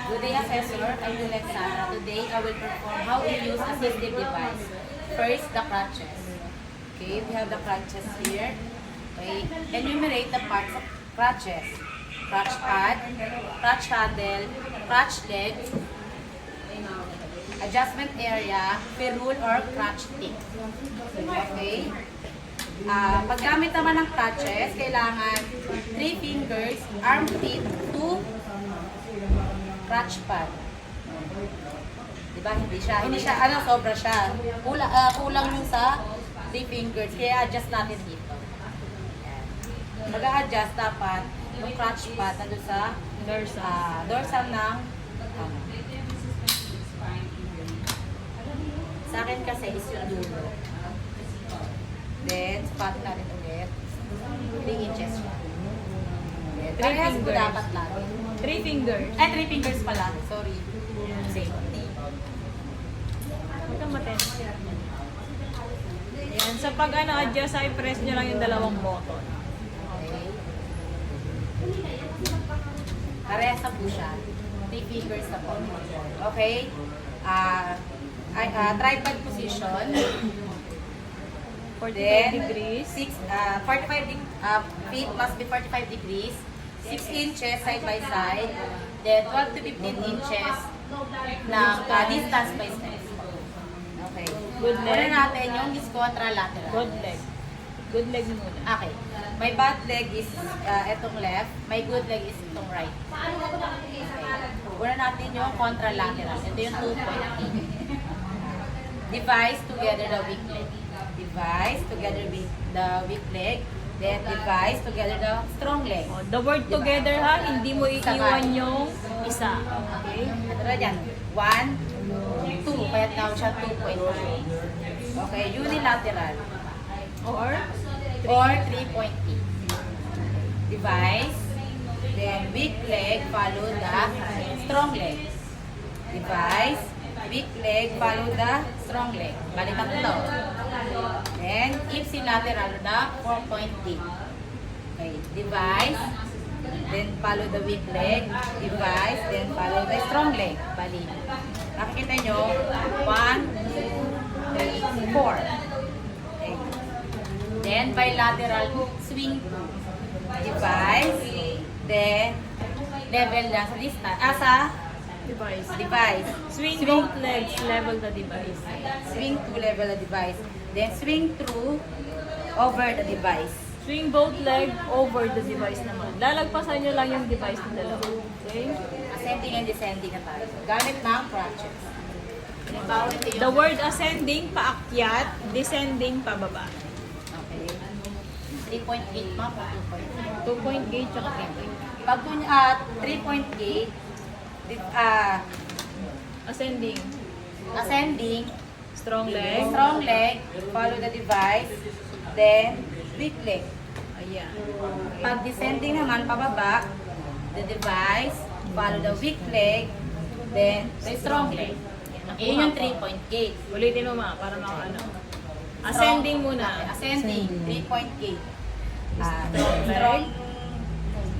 Good day, Assessor. I'm Alexandra. Today, I will perform how we use assistive device. First, the crutches. Okay, we have the crutches here. Okay, enumerate the parts of crutches. Crutch pad, crutch handle, crutch leg, adjustment area, ferrule or crutch tip. Okay? Paggamit naman ng crutches, kailangan 3 fingers, arm tip, 2 crutch pad. Diba? Hindi siya, sobra siya. Kulang yung sa 3 fingers, kaya adjust natin dito. Mag-a-adjust dapat yung crutch pad na doon sa dorsal ng sa akin kasi is yung dulo. Then, spot natin ulit. 3 inches siya. Parehas ko dapat lagi. 3 fingers. 3 fingers pala. Sorry. Safety. Huwag kang matense. Ayan. Sa pag adjust, ay press nyo lang yung dalawang button. Okay. Parehas na po siya. 3 fingers na po. Okay. Tripod position. 45 Then, degrees. 45 feet must be 45 degrees. 6 inches side by side. Then, 12 to 15 inches ng distance by step. Okay. Good leg. Una natin yung is contralateral. Good leg. Good leg muna. Okay. My bad leg is etong left. My good leg is itong right. Okay. Una natin yung contralateral. Ito yung 2.8. Device together the weak leg. Device together with the weak leg. Then device together the strong leg. Oh, the word together ha, hindi mo iiwan yung isa. Okay? Ito na dyan. 1, 2. Kaya tawag siya 2.8. Okay. Unilateral. Or 3.8. Device. Then weak leg follow the strong leg. Device. Weak leg follow the strong leg. Balik tatlo. Then ipsilateral na 4.8. Okay. Device. Then follow the weak leg. Device. Then follow the strong leg. Balik. Nakikita nyo? 1, 2, 3, 4. Okay. Then bilateral swing device. Then level na sa lista. Sa device. device. Swing both legs, level the device. Swing to level the device. Then swing through over the device. Swing both leg over the device naman. Lalagpasan nyo lang yung device na dalawa. Okay? Ascending and descending na tayo. Gamit ng crutches. Halimbawa, ito yung... The word ascending, paakyat. Descending, pababa. Okay. 3.8 ma po 2.8. 2.8 tsaka 3.8. Pag 3.8, Ascending. ascending, Strong leg. strong leg, follow the device, then weak leg. Ayan. Pag descending naman, pababa, the device, follow the weak leg, then the strong leg. Yun yung 3.8. Ulitin mo ma, para makaano. Ascending muna. Ascending, 3.8. Leg.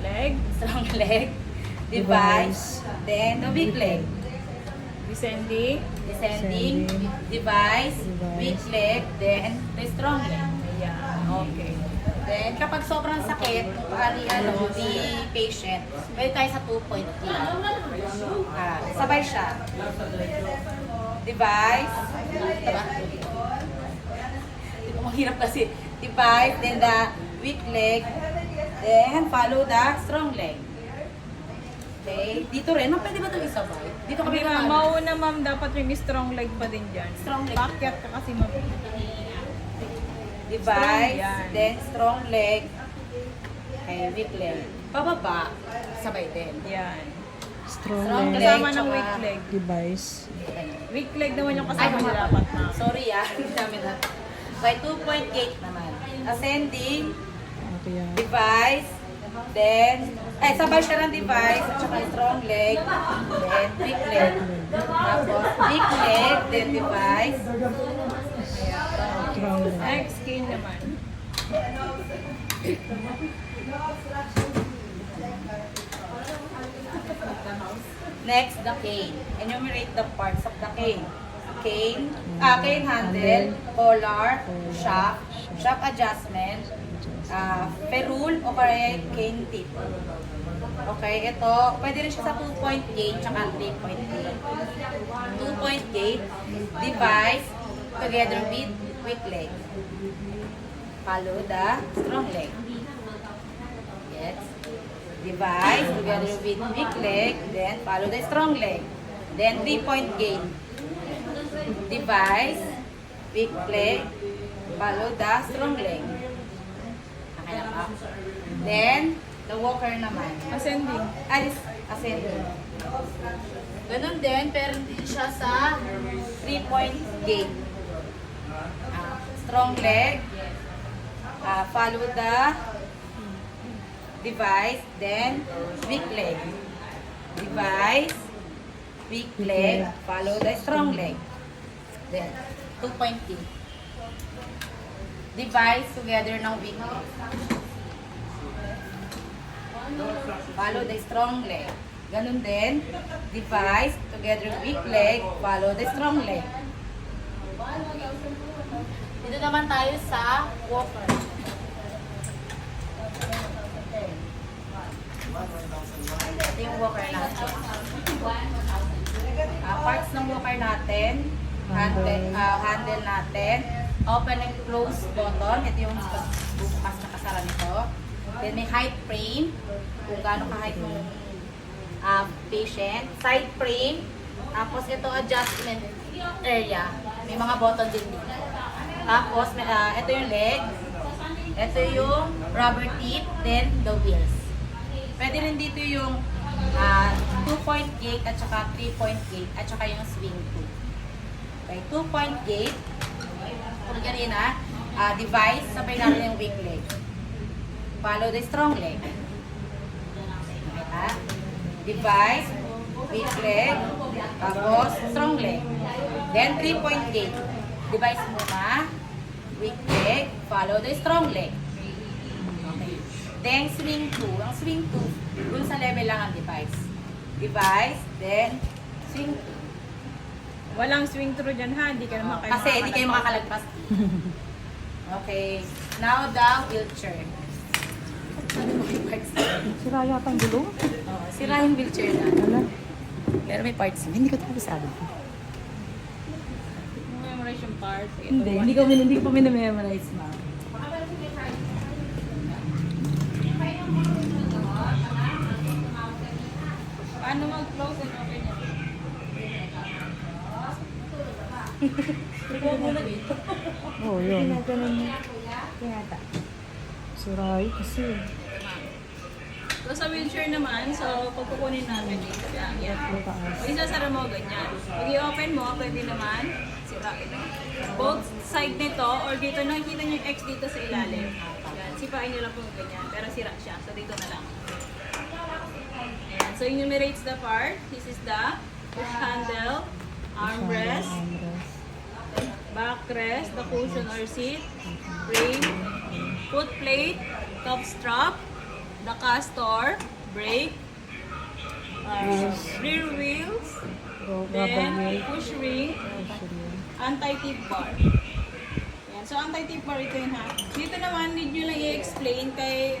Leg. Strong leg, device, then the weak leg. Descending. Descending, device, weak leg, then the strong leg. Ayan. Okay. Then, kapag sobrang sakit, the patient, pwede tayo sa 2.8. Sabay siya. Device, diba? Di ba mahirap kasi. Device, then the weak leg, then follow the strong leg. Okay, dito rin, pwede ba itong isabay? Dito kami Okay, mauna ma'am, dapat yung strong leg pa din dyan. Strong leg. Pakyat ka kasi ma'am. Device, Strong yan. then strong leg, okay, weak leg. Pababa, sabay din. Yan. Strong leg, Kasama ng tsaka- weak leg. Device. Weak leg naman yung kasama Ay, niya dapat na. Sorry hindi namin na. By 2.8 naman. Ascending, Okay, yan. device, then, sabay siya ng device, at saka strong leg, then weak leg. Tapos, weak leg, then device. Strong leg. Next, skin naman. Next, the cane. Enumerate the parts of the cane. Cane handle, collar, shaft, shaft adjustment, ferrule o kaya cane tip. Okay, ito, pwede rin siya sa 2-point gate tsaka 3-point gate. 2-point gate, device, together with weak leg. Follow the strong leg. Yes. Device, together with weak leg, then follow the strong leg. Then 3-point gate. Device, weak leg, follow the strong leg. Okay na ba? Then, the walker naman. Ascending. Ascending. Ganun din, pero hindi siya sa 3-point gate. Strong leg, follow the device, then weak leg. Device, weak leg, follow the strong leg. Then, 2-point gate. Device together ng weak leg. Follow the strong leg. Ganun din, device together weak leg, follow the strong leg. Dito naman tayo sa walker. Ito yung walker natin. Parts ng walker natin, handle natin, open and close button. Ito yung bukas na kasara nito. Then may height frame, kung gaano ka-height ng patient. Side frame, tapos ito adjustment area. May mga button din dito. Tapos ito yung leg, ito yung rubber tip, then the wheels. Pwede rin dito yung 2-point gate at saka 3-point gate at saka yung swing too. Okay, 2-point gate. Kung kanina, device, sabay natin yung weak leg. Follow the strong leg. Okay, device, weak leg, tapos strong leg. Then 3-point gate. Device muna, weak leg, follow the strong leg. Okay. Then swing 2. Ang swing 2, dun sa level lang ang device. Device, then swing 2. Walang swing through dyan ha, hindi ka naman kayo Kasi hindi kayo makakalagpas. Okay. Now the wheelchair. Sira yata ang gulong. Sira yung wheelchair na. Wala. Pero may parts. Hindi ko tapos sabi. Memorize yung part. Hindi ko pa minamemorize, ma'am. Paano mag-close and open yan? Oo, yun. Ginaganon niya. Yata. Sira yun kasi. So sa wheelchair naman, so pagkukunin natin dito lang. Yan. Pag isasara mo ganyan. Pag i-open mo, pwede naman sirain mo. Both side nito or dito nakikita niyo yung X dito sa ilalim. Yan. Sipain niyo lang po ganyan. Pero sira siya. So dito na lang. Ayan. So enumerates the part. This is the push handle, armrest, backrest, the cushion or seat, frame, foot plate, top strap, the castor, brake, rear wheels, then push ring, anti-tip bar. Yan. So anti-tip bar ito yun ha. Dito naman, need nyo lang i-explain kay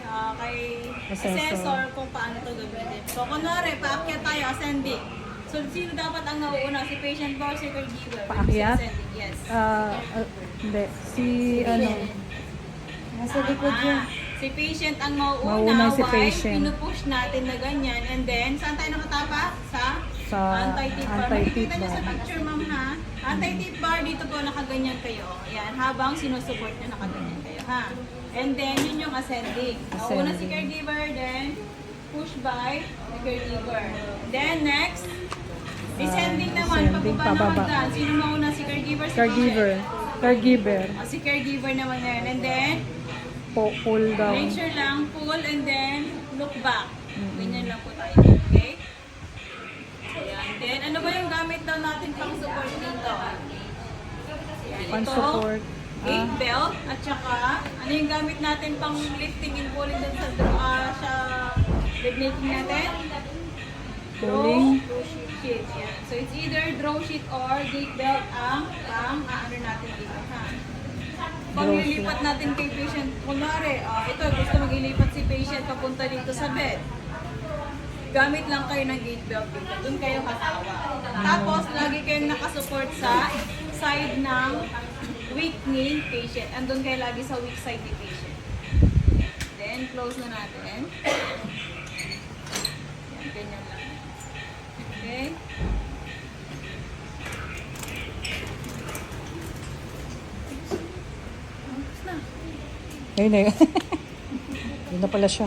assessor kung paano ito gamitin. So kunwari, paakyat tayo, ascending. So sino dapat ang nauuna? Si patient ba o si caregiver? Paakyat? Yes. Hindi. Si, nasa likod yun. Si patient ang Mauuna mauuna, si patient. pinupush natin na ganyan. And then, saan tayo nakatapa? Sa anti-tip bar. anti-tip Makikita niyo sa bar. picture, ma'am ha. Anti-tip bar, dito po nakaganyan kayo. Ayan, habang sinusupport niyo nakaganyan kayo ha. And then, yun yung ascending. Una si caregiver, then push by the caregiver. Then, next, descending naman, descending, pababa pababa. na hagdan. Sino mauna? Si caregiver? Si Caregiver. patient? Caregiver. Si caregiver naman yan. And then, Pull down. make sure lang, pull and then look back. Ganyan lang po tayo. Okay? Ayan. Then, ano ba yung gamit daw natin pang support dito? Ayan, Pang ito, support. gate belt, at saka, ano yung gamit natin pang lifting and pulling dun sa bed making natin? Pulling. Draw sheet. Yan. So it's either draw sheet or gate belt ang ano natin dito, ha? Pag Draw lilipat natin kay patient, kunwari, ito, gusto mag-ilipat si patient papunta dito sa bed. Gamit lang kayo ng gate belt dito. Doon kayo kasawa. Tapos, lagi kayong nakasupport sa side ng weak ni patient. Andun kayo lagi sa weak side ni patient. Then, close na natin. Yan, ganyan lang. Okay? Ayun na yun. Yun na pala siya.